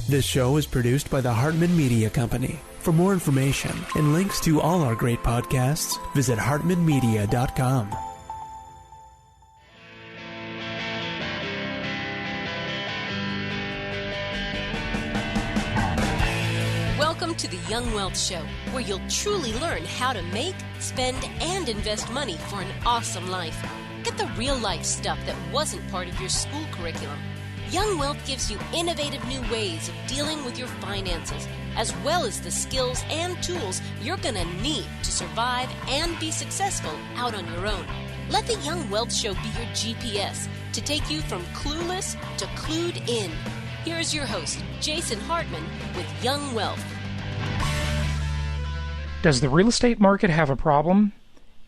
This show is produced by the Hartman Media Company. For more information and links to all our great podcasts, visit hartmanmedia.com. Welcome to the Young Wealth Show, where you'll truly learn how to make, spend, and invest money for an awesome life. Get the real-life stuff that wasn't part of your school curriculum. Young Wealth gives you innovative new ways of dealing with your finances, as well as the skills and tools you're going to need to survive and be successful out on your own. Let the Young Wealth Show be your GPS to take you from clueless to clued in. Here's your host, Jason Hartman, with Young Wealth. Does the real estate market have a problem?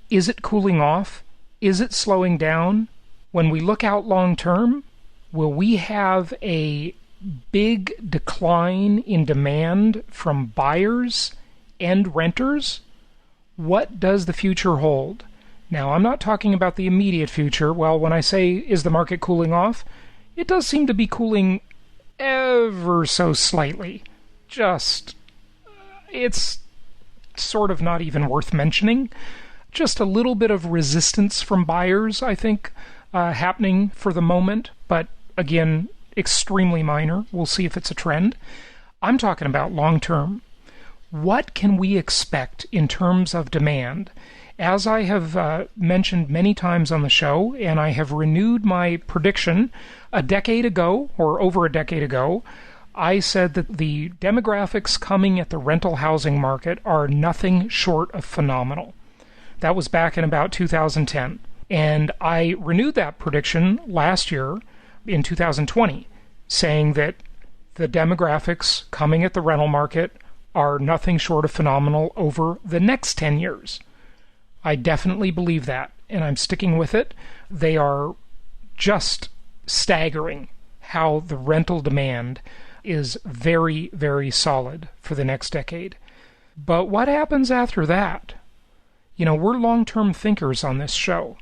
Is it cooling off? Is it slowing down? When we look out long term, will we have a big decline in demand from buyers and renters? What does the future hold? Now, I'm not talking about the immediate future. Well, when I say, is the market cooling off? It does seem to be cooling ever so slightly. It's sort of not even worth mentioning. Just a little bit of resistance from buyers, I think, happening for the moment, but again, extremely minor. We'll see if it's a trend. I'm talking about long term. What can we expect in terms of demand? As I have mentioned many times on the show, and I have renewed my prediction a decade ago, or over a decade ago, I said that the demographics coming at the rental housing market are nothing short of phenomenal. That was back in about 2010. And I renewed that prediction last year in 2020, saying that the demographics coming at the rental market are nothing short of phenomenal over the next 10 years. I definitely believe that, and I'm sticking with it. They are just staggering how the rental demand is very, very solid for the next decade. But what happens after that? You know, we're long-term thinkers on this show.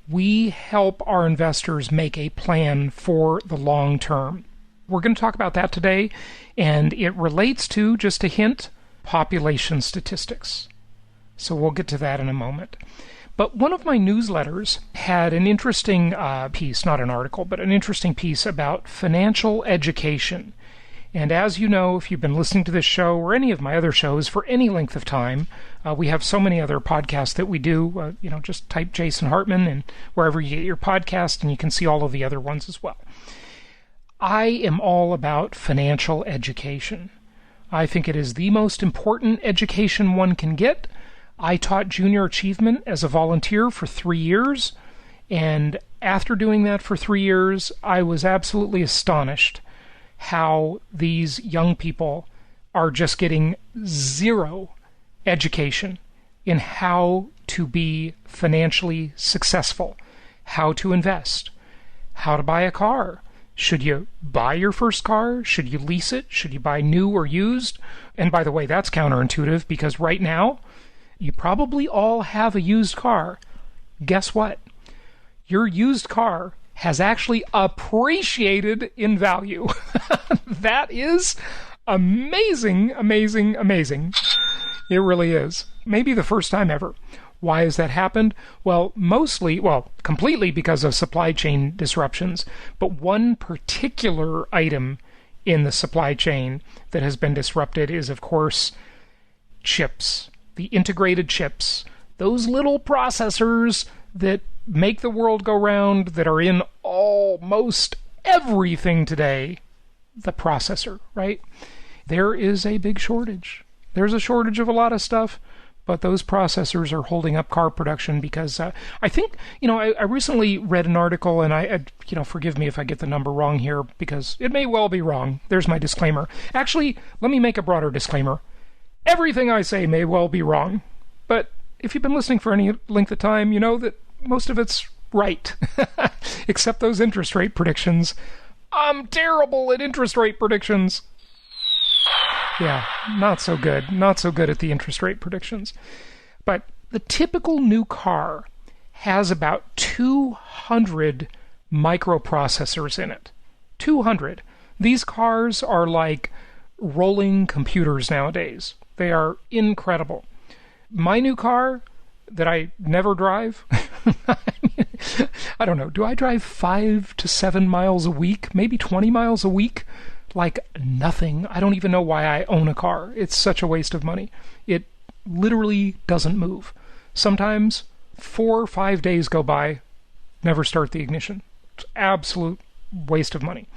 We help our investors make a plan for the long term. We're going to talk about that today, and it relates to, just a hint, population statistics. So we'll get to that in a moment. But one of my newsletters had an interesting piece, not an article, but an interesting piece about financial education. And as you know, if you've been listening to this show or any of my other shows for any length of time, we have so many other podcasts that we do. Just type Jason Hartman and wherever you get your podcast, and you can see all of the other ones as well. I am all about financial education. I think it is the most important education one can get. I taught junior achievement as a volunteer for 3 years, and after doing that for 3 years, I was absolutely astonished how these young people are just getting zero education in how to be financially successful, how to invest, how to buy a car. Should you buy your first car? Should you lease it? Should you buy new or used? And by the way, that's counterintuitive, because right now, you probably all have a used car. Guess what? Your used car has actually appreciated in value. That is amazing, amazing, amazing. It really is. Maybe the first time ever. Why has that happened? Well, completely because of supply chain disruptions. But one particular item in the supply chain that has been disrupted is, of course, chips. The integrated chips. Those little processors that make the world go round, that are in almost everything today. The processor, right? There is a big shortage. There's a shortage of a lot of stuff, but those processors are holding up car production because I think, I recently read an article, and I forgive me if I get the number wrong here, because it may well be wrong. There's my disclaimer. Actually, let me make a broader disclaimer. Everything I say may well be wrong, but if you've been listening for any length of time, you know that most of it's right, except those interest rate predictions. I'm terrible at interest rate predictions. Yeah, not so good. Not so good at the interest rate predictions. But the typical new car has about 200 microprocessors in it. 200. These cars are like rolling computers nowadays. They are incredible. My new car that I never drive, I don't know, do I drive 5 to 7 miles a week, maybe 20 miles a week? Like nothing. I don't even know why I own a car. It's such a waste of money. It literally doesn't move. Sometimes 4 or 5 days go by, never start the ignition. It's absolute waste of money.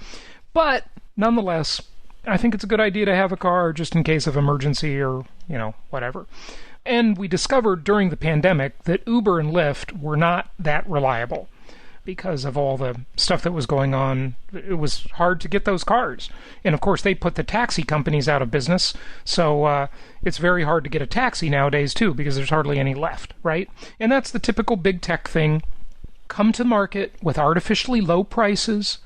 But nonetheless, I think it's a good idea to have a car just in case of emergency or, whatever. And we discovered during the pandemic that Uber and Lyft were not that reliable because of all the stuff that was going on. It was hard to get those cars. And of course, they put the taxi companies out of business. So it's very hard to get a taxi nowadays, too, because there's hardly any left, right? And that's the typical big tech thing. Come to market with artificially low prices,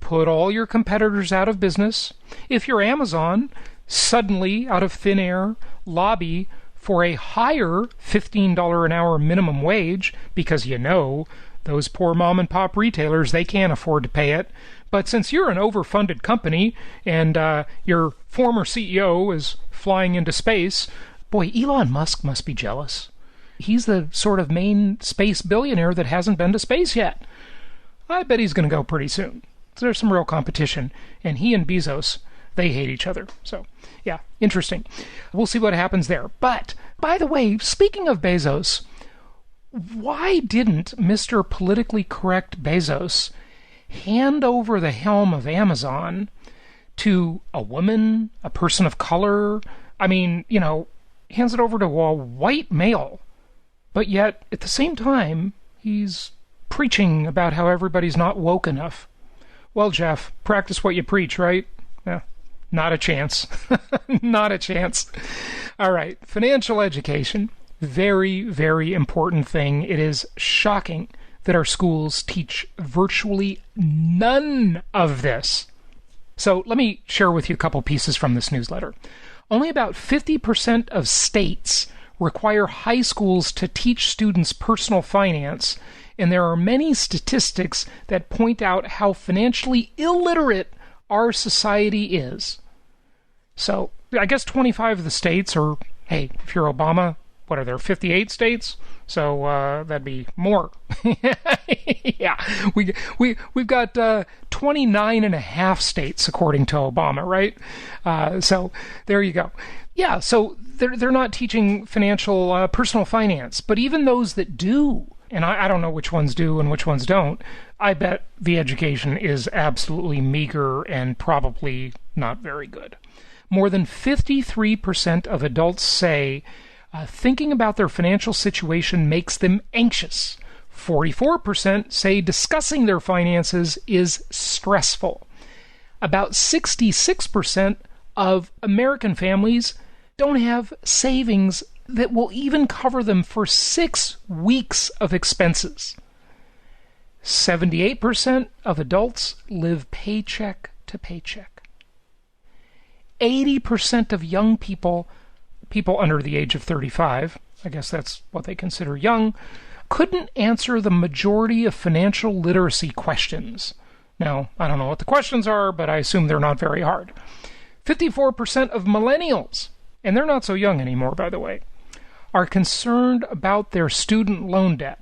put all your competitors out of business. If you're Amazon, suddenly, out of thin air, lobby for a higher $15 an hour minimum wage because those poor mom and pop retailers, they can't afford to pay it. But since you're an overfunded company and your former CEO is flying into space, boy, Elon Musk must be jealous. He's the sort of main space billionaire that hasn't been to space yet. I bet he's going to go pretty soon. So there's some real competition. And he and Bezos, they hate each other. So, yeah, interesting. We'll see what happens there. But, by the way, speaking of Bezos, why didn't Mr. Politically Correct Bezos hand over the helm of Amazon to a woman, a person of color? I mean, hands it over to a white male. But yet, at the same time, he's preaching about how everybody's not woke enough. Well, Jeff, practice what you preach, right? Yeah, not a chance. Not a chance. All right, financial education. Very, very important thing. It is shocking that our schools teach virtually none of this. So let me share with you a couple pieces from this newsletter. Only about 50% of states require high schools to teach students personal finance, and there are many statistics that point out how financially illiterate our society is. So I guess 25 of the states, or hey, if you're Obama, what are there, 58 states? So that'd be more. Yeah, we've got 29 and a half states according to Obama, right? So there you go. Yeah, so they're not teaching financial personal finance, but even those that do, and I don't know which ones do and which ones don't, I bet the education is absolutely meager and probably not very good. More than 53% of adults say thinking about their financial situation makes them anxious. 44% say discussing their finances is stressful. About 66% of American families don't have savings that will even cover them for 6 weeks of expenses. 78% of adults live paycheck to paycheck. 80% of young people under the age of 35, I guess that's what they consider young, couldn't answer the majority of financial literacy questions. Now, I don't know what the questions are, but I assume they're not very hard. 54% of millennials, and they're not so young anymore, by the way, are concerned about their student loan debt.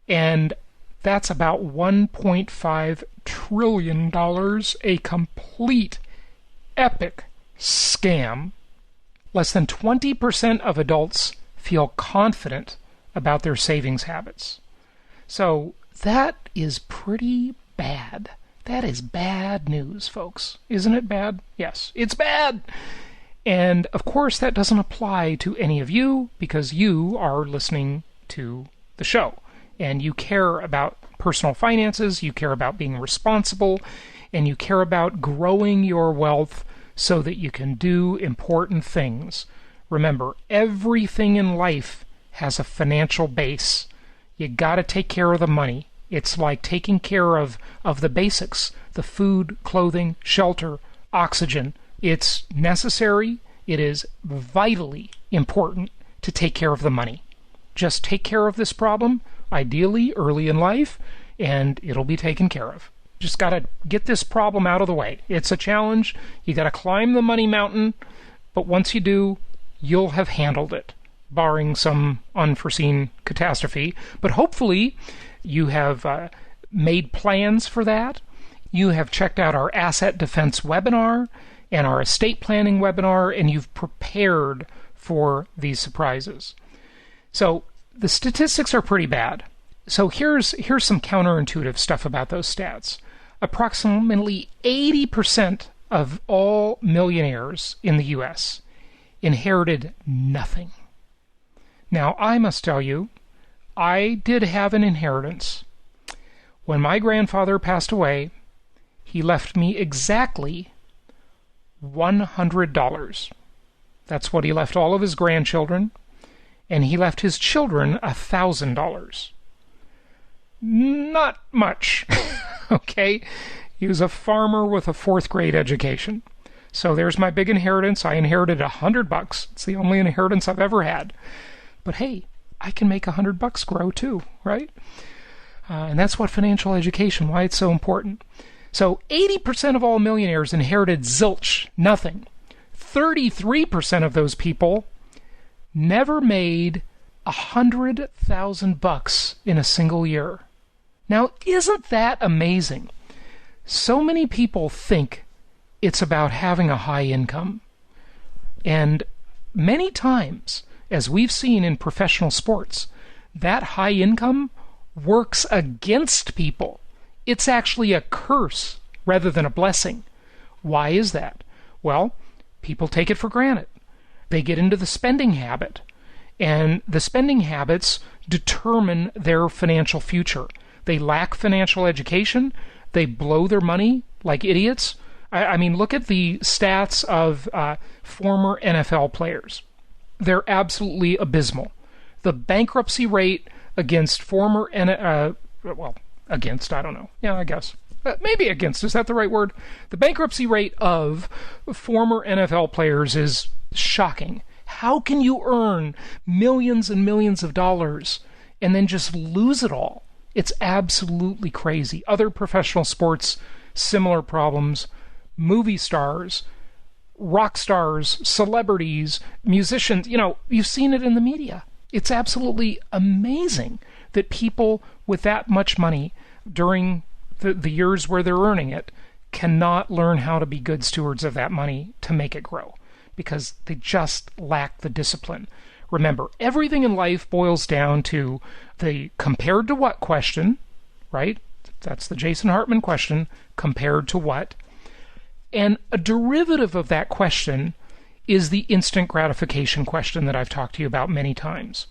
And that's about $1.5 trillion, a complete epic scam. Less than 20% of adults feel confident about their savings habits. So that is pretty bad. That is bad news, folks. Isn't it bad? Yes, it's bad. And of course, that doesn't apply to any of you because you are listening to the show and you care about personal finances, you care about being responsible, and you care about growing your wealth so that you can do important things. Remember, everything in life has a financial base. You got to take care of the money. It's like taking care of the basics, the food, clothing, shelter, oxygen. It's necessary. It is vitally important to take care of the money. Just take care of this problem, ideally early in life, and it'll be taken care of. Just got to get this problem out of the way. It's a challenge. You got to climb the money mountain, but once you do, you'll have handled it, barring some unforeseen catastrophe. But hopefully you have made plans for that. You have checked out our asset defense webinar and our estate planning webinar, and you've prepared for these surprises. So the statistics are pretty bad. So here's some counterintuitive stuff about those stats. Approximately 80% of all millionaires in the U.S. inherited nothing. Now, I must tell you, I did have an inheritance. When my grandfather passed away, he left me exactly $100. That's what he left all of his grandchildren, and he left his children $1,000. Not much, okay? He was a farmer with a 4th grade education. So there's my big inheritance. I inherited $100. It's the only inheritance I've ever had. But hey, I can make $100 grow too, right? And that's what financial education, why it's so important. So 80% of all millionaires inherited zilch, nothing. 33% of those people never made $100,000 in a single year. Now, isn't that amazing? So many people think it's about having a high income. And many times, as we've seen in professional sports, that high income works against people. It's actually a curse rather than a blessing. Why is that? Well, people take it for granted. They get into the spending habit, and the spending habits determine their financial future. They lack financial education. They blow their money like idiots. I mean, look at the stats of former NFL players. They're absolutely abysmal. The bankruptcy rate against former against, I don't know. Yeah, I guess. Maybe against, is that the right word? The bankruptcy rate of former NFL players is shocking. How can you earn millions and millions of dollars and then just lose it all? It's absolutely crazy. Other professional sports, similar problems. Movie stars, rock stars, celebrities, musicians, you've seen it in the media. It's absolutely amazing that people with that much money during the years where they're earning it cannot learn how to be good stewards of that money to make it grow because they just lack the discipline. Remember, everything in life boils down to the compared to what question, right? That's the Jason Hartman question, compared to what? And a derivative of that question is the instant gratification question that I've talked to you about many times.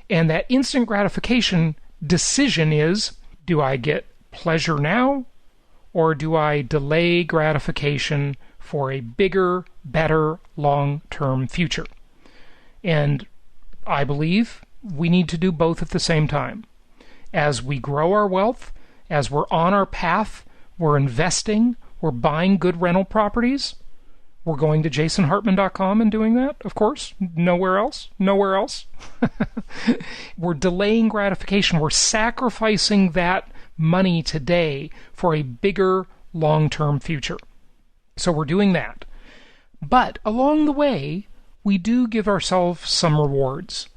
And that instant gratification decision is, do I get pleasure now, or do I delay gratification for a bigger, better, long-term future? And I believe we need to do both at the same time. As we grow our wealth, as we're on our path, we're investing, we're buying good rental properties, we're going to jasonhartman.com and doing that, of course. Nowhere else. We're delaying gratification. We're sacrificing that money today for a bigger long-term future. So we're doing that. But along the way, we do give ourselves some rewards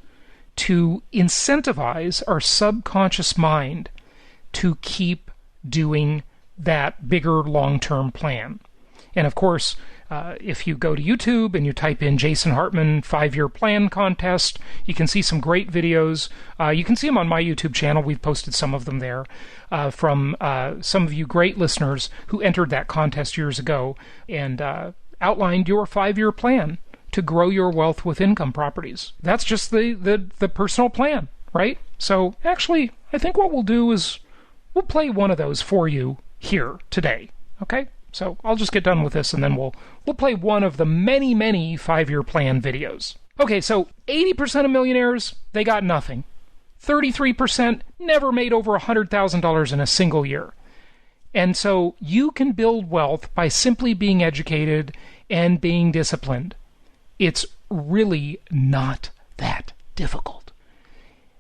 to incentivize our subconscious mind to keep doing that bigger long-term plan. And of course, if you go to YouTube and you type in Jason Hartman 5-year plan contest, you can see some great videos. You can see them on my YouTube channel. We've posted some of them there from some of you great listeners who entered that contest years ago and outlined your 5-year plan to grow your wealth with income properties. That's just the personal plan, right? So actually, I think what we'll do is we'll play one of those for you here today, okay? So I'll just get done with this and then we'll play one of the many, many 5-year plan videos. Okay, so 80% of millionaires, they got nothing. 33% never made over $100,000 in a single year. And so you can build wealth by simply being educated and being disciplined. It's really not that difficult.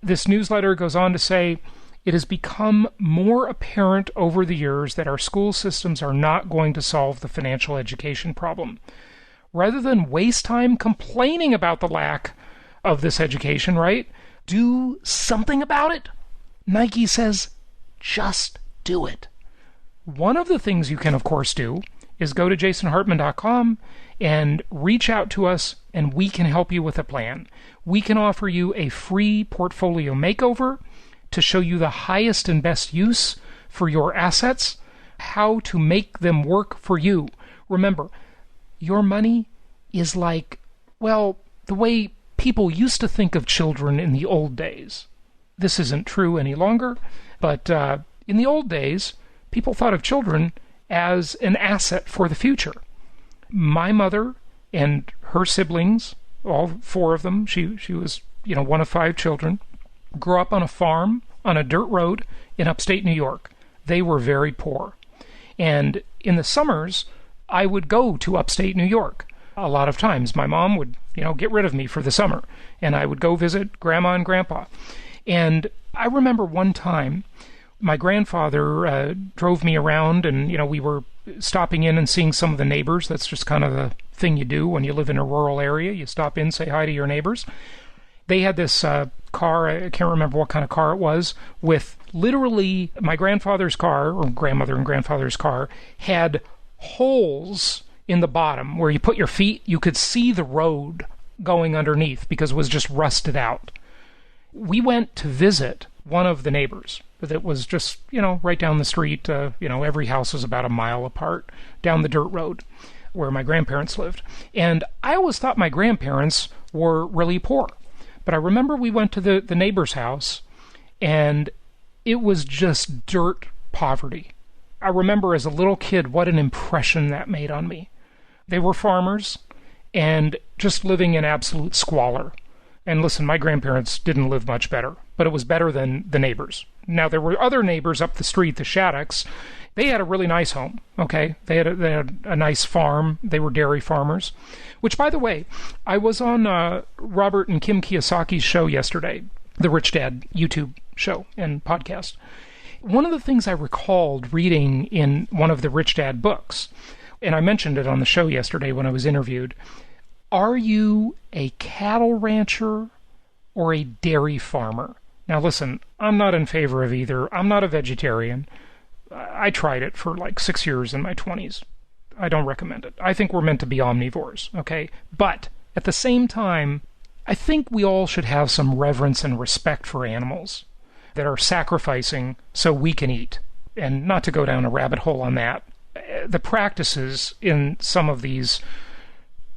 This newsletter goes on to say, It has become more apparent over the years that our school systems are not going to solve the financial education problem. Rather than waste time complaining about the lack of this education, right? Do something about it. Nike says, just do it. One of the things you can, of course, do is go to jasonhartman.com and reach out to us, and we can help you with a plan. We can offer you a free portfolio makeover to show you the highest and best use for your assets, how to make them work for you. Remember, your money is like, well, the way people used to think of children in the old days. This isn't true any longer, but in the old days, people thought of children as an asset for the future. My mother and her siblings, all four of them, she was, one of 5 children, grew up on a farm on a dirt road in upstate New York. They were very poor. And in the summers, I would go to upstate New York. A lot of times my mom would, get rid of me for the summer, and I would go visit Grandma and Grandpa. And I remember one time my grandfather drove me around, and, we were stopping in and seeing some of the neighbors. That's just kind of the thing you do when you live in a rural area. You stop in, say hi to your neighbors. They had this car, I can't remember what kind of car it was, with literally my grandfather's car, or grandmother and grandfather's car, had holes in the bottom where you put your feet. You could see the road going underneath because it was just rusted out. We went to visit one of the neighbors that was just, right down the street. Every house was about a mile apart down the dirt road where my grandparents lived. And I always thought my grandparents were really poor. But I remember we went to the neighbor's house, and it was just dirt poverty. I remember as a little kid what an impression that made on me. They were farmers and just living in absolute squalor. And listen, my grandparents didn't live much better, but it was better than the neighbors. Now, there were other neighbors up the street, the Shaddocks. They had a really nice home, okay? They had a nice farm. They were dairy farmers. Which, by the way, I was on Robert and Kim Kiyosaki's show yesterday, the Rich Dad YouTube show and podcast. One of the things I recalled reading in one of the Rich Dad books, and I mentioned it on the show yesterday when I was interviewed, are you a cattle rancher or a dairy farmer? Now listen, I'm not in favor of either. I'm not a vegetarian. I tried it for like 6 years in my 20s. I don't recommend it. I think we're meant to be omnivores, okay? But at the same time, I think we all should have some reverence and respect for animals that are sacrificing so we can eat. And not to go down a rabbit hole on that, the practices in some of these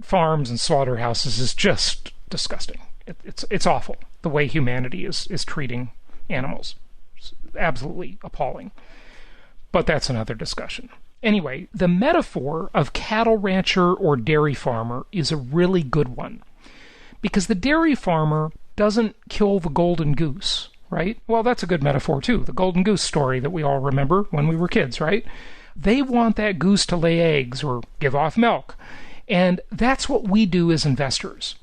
farms and slaughterhouses is just disgusting. It's awful, the way humanity is treating animals. It's absolutely appalling. But that's another discussion. Anyway, the metaphor of cattle rancher or dairy farmer is a really good one. Because the dairy farmer doesn't kill the golden goose, right? Well, that's a good metaphor too. The golden goose story that we all remember when we were kids, right? They want that goose to lay eggs or give off milk. And that's what we do as investors.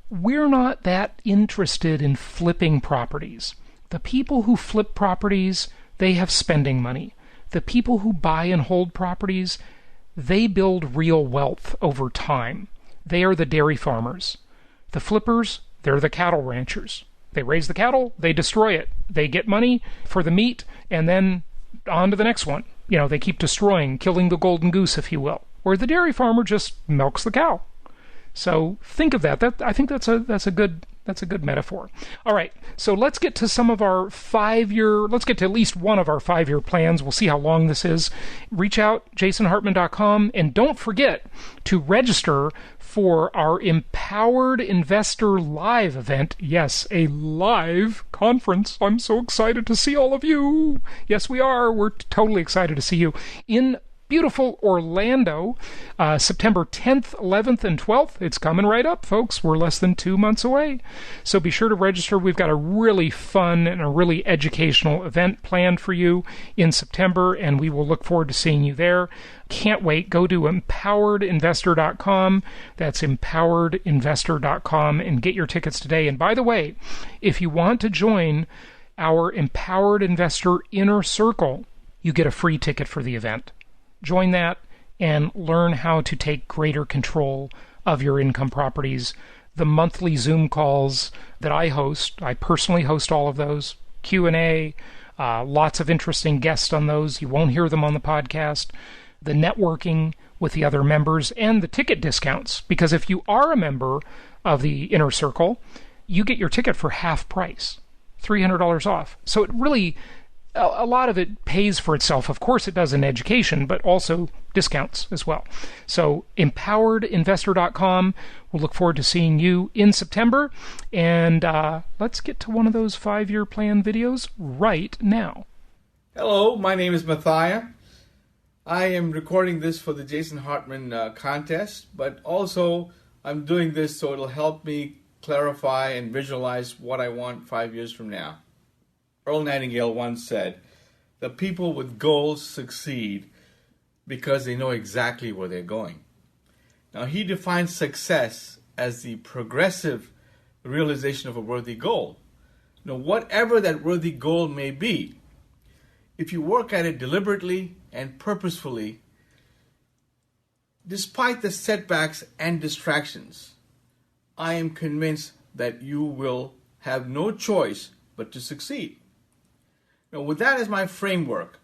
We're not that interested in flipping properties. The people who flip properties, they have spending money. The people who buy and hold properties, they build real wealth over time. They are the dairy farmers. The flippers, they're the cattle ranchers. They raise the cattle, they destroy it. They get money for the meat, and then on to the next one. They keep destroying, killing the golden goose, if you will. Where the dairy farmer just milks the cow. So think of that. I think that's a good metaphor. All right, so let's get to some of our 5-year. Let's get to at least one of our 5-year plans. We'll see how long this is. Reach out, jasonhartman.com, and don't forget to register for our Empowered Investor Live event. Yes, a live conference. I'm so excited to see all of you. Yes, we are. We're totally excited to see you in beautiful Orlando, September 10th, 11th, and 12th. It's coming right up, folks. We're less than 2 months away. So be sure to register. We've got a really fun and a really educational event planned for you in September, and we will look forward to seeing you there. Can't wait. Go to empoweredinvestor.com. That's empoweredinvestor.com, and get your tickets today. And by the way, if you want to join our Empowered Investor Inner Circle, you get a free ticket for the event. Join that and learn how to take greater control of your income properties. The monthly Zoom calls that I host, I personally host all of those, Q&A, lots of interesting guests on those. You won't hear them on the podcast. The networking with the other members and the ticket discounts, because if you are a member of the Inner Circle, you get your ticket for half price, $300 off. So it really, a lot of it pays for itself. Of course it does in education, but also discounts as well. So empoweredinvestor.com. We'll look forward to seeing you in September. And let's get to one of those 5-year plan videos right now. Hello, my name is Muthiah. I am recording this for the Jason Hartman contest, but also I'm doing this so it'll help me clarify and visualize what I want 5 years from now. Earl Nightingale once said, "The people with goals succeed because they know exactly where they're going." Now, he defines success as the progressive realization of a worthy goal. Now, whatever that worthy goal may be, if you work at it deliberately and purposefully, despite the setbacks and distractions, I am convinced that you will have no choice but to succeed. Now, with that as my framework,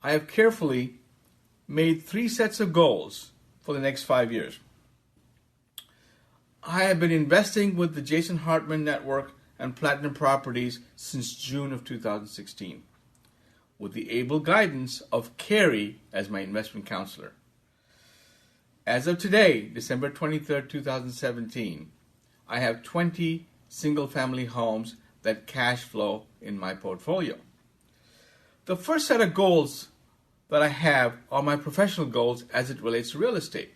I have carefully made 3 sets of goals for the next 5 years. I have been investing with the Jason Hartman Network and Platinum Properties since June of 2016, with the able guidance of Carrie as my investment counselor. As of today, December 23rd, 2017, I have 20 single-family homes that cash flow in my portfolio. The first set of goals that I have are my professional goals as it relates to real estate.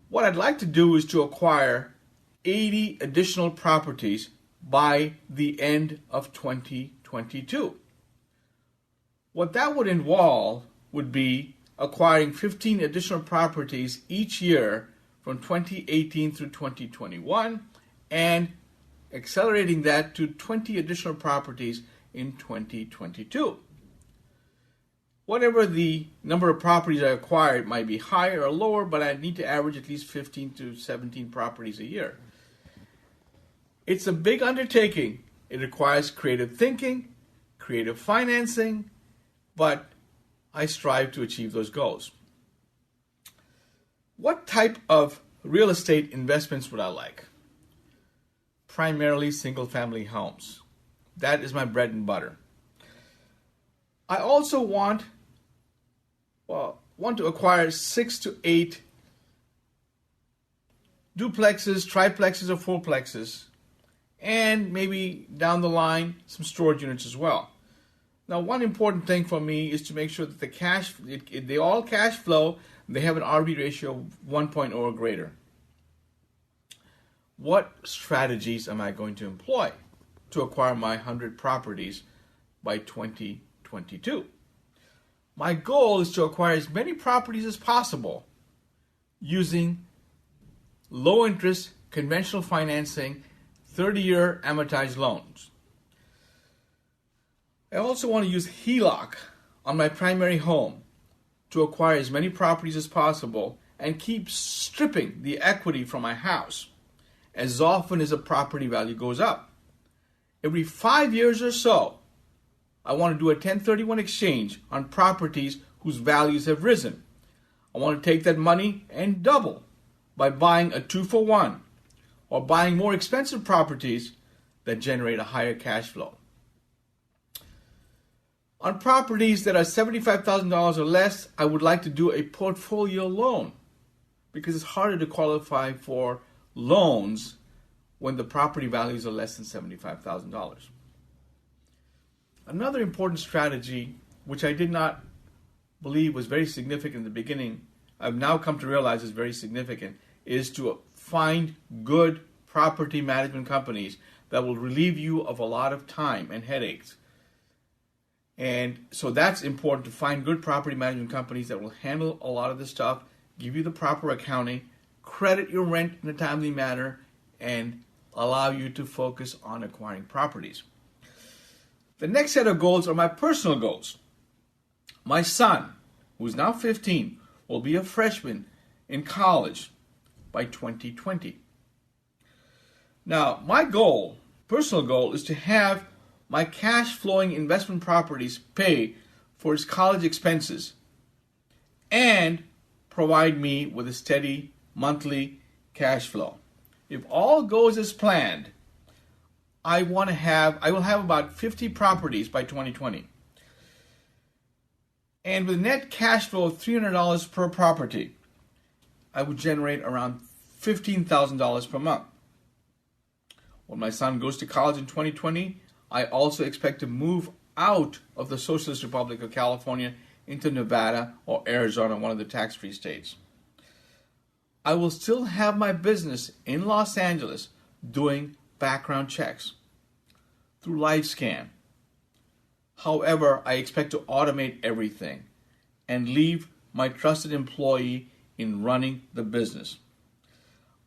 What I'd like to do is to acquire 80 additional properties by the end of 2022. What that would involve would be acquiring 15 additional properties each year from 2018 through 2021 and accelerating that to 20 additional properties in 2022. Whatever the number of properties I acquired might be higher or lower, but I need to average at least 15 to 17 properties a year. It's a big undertaking. It requires creative thinking, creative financing, but I strive to achieve those goals. What type of real estate investments would I like? Primarily single-family homes. That is my bread and butter. I also want to acquire 6 to 8 duplexes, triplexes, or fourplexes, and maybe down the line some storage units as well. Now, one important thing for me is to make sure that they all cash flow, they have an RV ratio of 1.0 or greater. What strategies am I going to employ to acquire my 100 properties by 2022? My goal is to acquire as many properties as possible using low interest, conventional financing, 30-year amortized loans. I also want to use HELOC on my primary home to acquire as many properties as possible and keep stripping the equity from my house as often as the property value goes up. Every 5 years or so, I want to do a 1031 exchange on properties whose values have risen. I want to take that money and double by buying a 2-for-1 or buying more expensive properties that generate a higher cash flow. On properties that are $75,000 or less, I would like to do a portfolio loan because it's harder to qualify for loans when the property values are less than $75,000. Another important strategy, which I did not believe was very significant in the beginning, I've now come to realize is very significant, is to find good property management companies that will relieve you of a lot of time and headaches. And so that's important, to find good property management companies that will handle a lot of this stuff, give you the proper accounting, credit your rent in a timely manner, and allow you to focus on acquiring properties. The next set of goals are my personal goals. My son, who is now 15, will be a freshman in college by 2020. Now, my goal, personal goal, is to have my cash flowing investment properties pay for his college expenses and provide me with a steady monthly cash flow. If all goes as planned, I will have about 50 properties by 2020. And with net cash flow of $300 per property, I would generate around $15,000 per month. When my son goes to college in 2020, I also expect to move out of the Socialist Republic of California into Nevada or Arizona, one of the tax-free states. I will still have my business in Los Angeles doing background checks through LifeScan. However, I expect to automate everything and leave my trusted employee in running the business.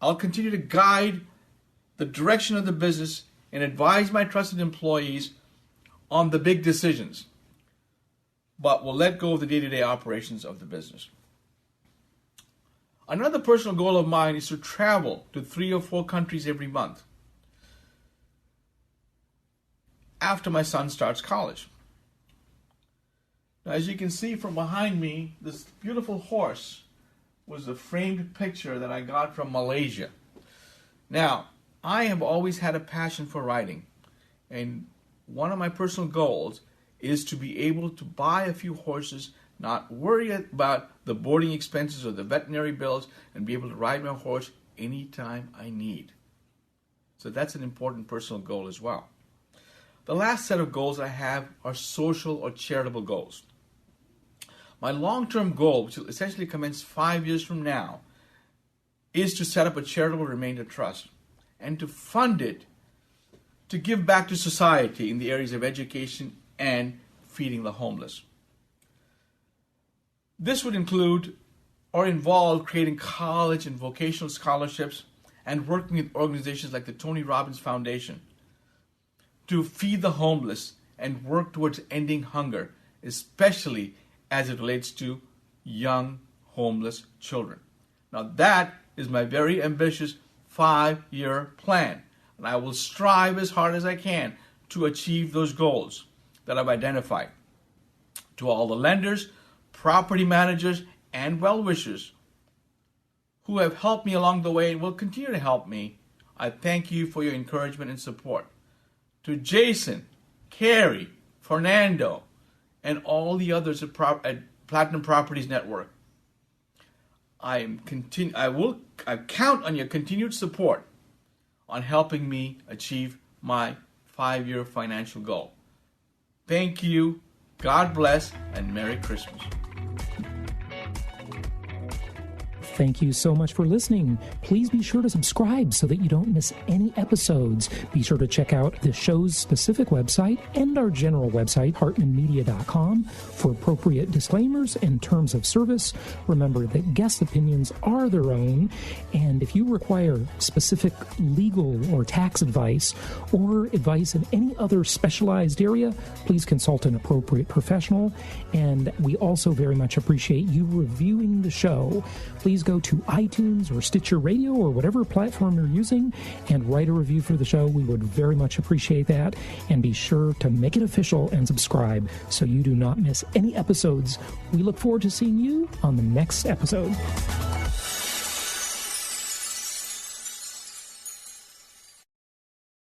I'll continue to guide the direction of the business and advise my trusted employees on the big decisions, but will let go of the day-to-day operations of the business. Another personal goal of mine is to travel to 3 or 4 countries every month after my son starts college. Now, as you can see from behind me, this beautiful horse was a framed picture that I got from Malaysia. Now, I have always had a passion for riding, and one of my personal goals is to be able to buy a few horses, not worry about the boarding expenses or the veterinary bills, and be able to ride my horse anytime I need. So that's an important personal goal as well. The last set of goals I have are social or charitable goals. My long-term goal, which will essentially commence 5 years from now, is to set up a charitable remainder trust and to fund it to give back to society in the areas of education and feeding the homeless. This would include or involve creating college and vocational scholarships and working with organizations like the Tony Robbins Foundation to feed the homeless and work towards ending hunger, especially as it relates to young homeless children. Now that is my very ambitious 5-year plan, and I will strive as hard as I can to achieve those goals that I've identified. To all the lenders, property managers, and well-wishers who have helped me along the way and will continue to help me, I thank you for your encouragement and support. To Jason, Carrie, Fernando, and all the others at Platinum Properties Network, I count on your continued support on helping me achieve my 5-year financial goal. Thank you, God bless, and Merry Christmas. Thank you so much for listening. Please be sure to subscribe so that you don't miss any episodes. Be sure to check out the show's specific website and our general website, hartmanmedia.com, for appropriate disclaimers and terms of service. Remember that guest opinions are their own, and if you require specific legal or tax advice or advice in any other specialized area, please consult an appropriate professional. And we also very much appreciate you reviewing the show. Please go to iTunes or Stitcher Radio or whatever platform you're using and write a review for the show. We would very much appreciate that. And be sure to make it official and subscribe so you do not miss any episodes. We look forward to seeing you on the next episode.